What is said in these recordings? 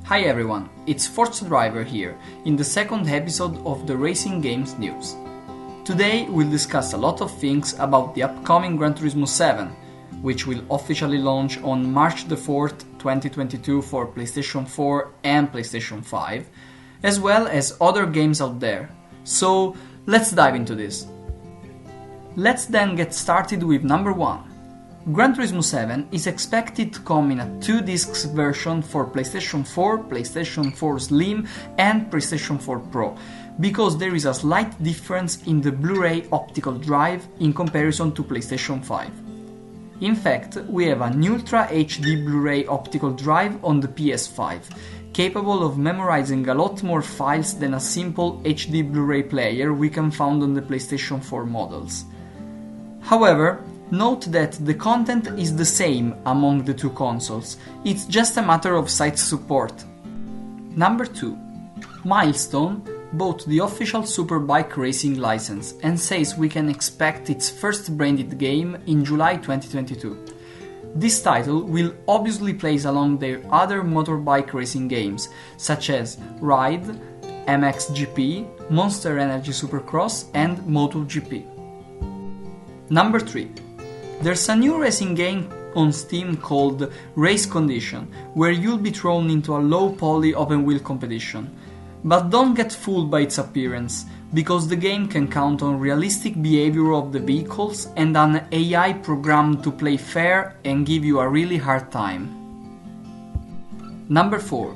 Hi everyone, it's Forza Driver here, in the second episode of the Racing Games News. Today we'll discuss a lot of things about the upcoming Gran Turismo 7, which will officially launch on March the 4th, 2022 for PlayStation 4 and PlayStation 5, as well as other games out there. So let's dive into this. Let's then get started with number 1. Gran Turismo 7 is expected to come in a 2 discs version for PlayStation 4, PlayStation 4 Slim and PlayStation 4 Pro, because there is a slight difference in the Blu-ray optical drive in comparison to PlayStation 5. In fact, we have an Ultra HD Blu-ray optical drive on the PS5, capable of memorizing a lot more files than a simple HD Blu-ray player we can find on the PlayStation 4 models. However, note that the content is the same among the two consoles, it's just a matter of site support. Number 2. Milestone bought the official Superbike racing license and says we can expect its first branded game in July 2022. This title will obviously place along their other motorbike racing games, such as Ride, MXGP, Monster Energy Supercross and MotoGP. Number 3. There's a new racing game on Steam called Race Condition, where you'll be thrown into a low-poly open-wheel competition. But don't get fooled by its appearance, because the game can count on realistic behavior of the vehicles and an AI programmed to play fair and give you a really hard time. Number 4.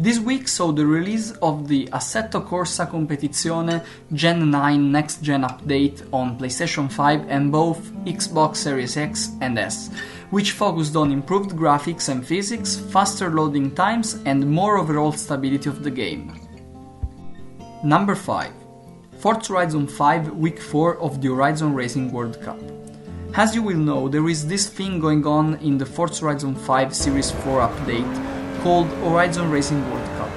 This week saw the release of the Assetto Corsa Competizione Gen 9 Next Gen update on PlayStation 5 and both Xbox Series X and S, which focused on improved graphics and physics, faster loading times and more overall stability of the game. Number 5. Forza Horizon 5 Week 4 of the Horizon Racing World Cup. As you will know, there is this thing going on in the Forza Horizon 5 Series 4 update called Horizon Racing World Cup,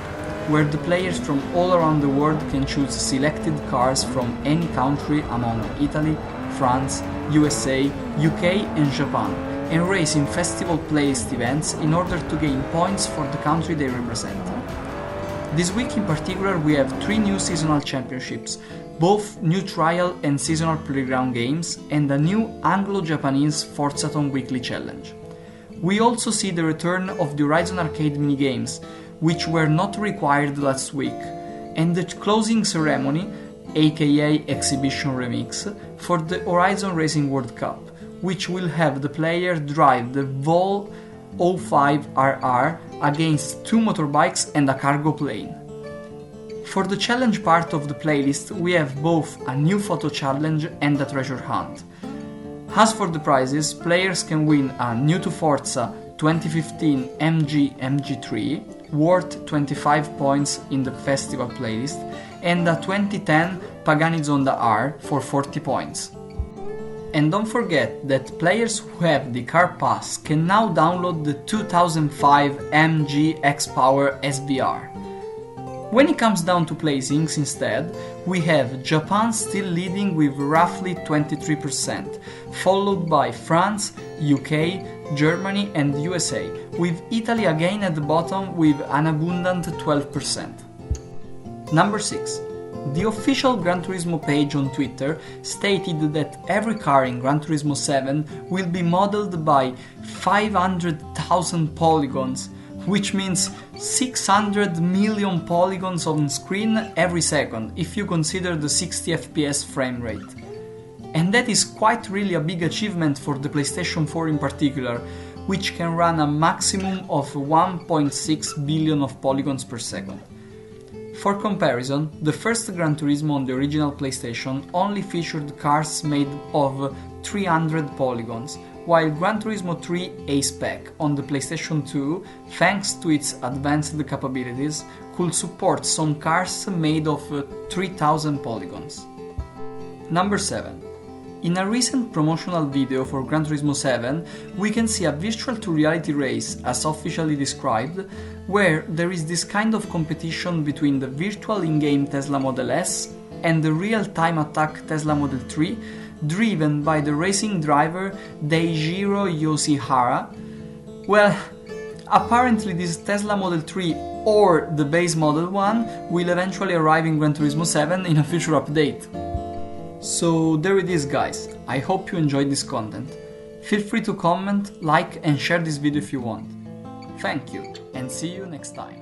where the players from all around the world can choose selected cars from any country among Italy, France, USA, UK and Japan, and race in festival playlist events in order to gain points for the country they represent. This week in particular we have 3 new seasonal championships, both new trial and seasonal playground games, and a new Anglo-Japanese Forzathon weekly challenge. We also see the return of the Horizon Arcade minigames, which were not required last week, and the closing ceremony, aka Exhibition Remix, for the Horizon Racing World Cup, which will have the player drive the Vol 05RR against 2 motorbikes and a cargo plane. For the challenge part of the playlist, we have both a new photo challenge and a treasure hunt. As for the prizes, players can win a new to Forza 2015 MG MG3 worth 25 points in the festival playlist and a 2010 Pagani Zonda R for 40 points. And don't forget that players who have the car pass can now download the 2005 MG X-Power SVR. When it comes down to placings instead, we have Japan still leading with roughly 23%, followed by France, UK, Germany and USA, with Italy again at the bottom with an abundant 12%. Number 6. The official Gran Turismo page on Twitter stated that every car in Gran Turismo 7 will be modeled by 500,000 polygons, which means 600 million polygons on screen every second if you consider the 60 FPS frame rate. And that is quite really a big achievement for the PlayStation 4 in particular, which can run a maximum of 1.6 billion of polygons per second. For comparison, the first Gran Turismo on the original PlayStation only featured cars made of 300 polygons, while Gran Turismo 3 A-Spec on the PlayStation 2, thanks to its advanced capabilities, could support some cars made of 3000 polygons. Number 7. In a recent promotional video for Gran Turismo 7, we can see a virtual to reality race, as officially described, where there is this kind of competition between the virtual in-game Tesla Model S and the real-time attack Tesla Model 3, driven by the racing driver Daijiro Yoshihara. Well, apparently this Tesla Model 3 or the base Model 1 will eventually arrive in Gran Turismo 7 in a future update. So there it is, guys. I hope you enjoyed this content. Feel free to comment, like and share this video if you want. Thank you, and see you next time.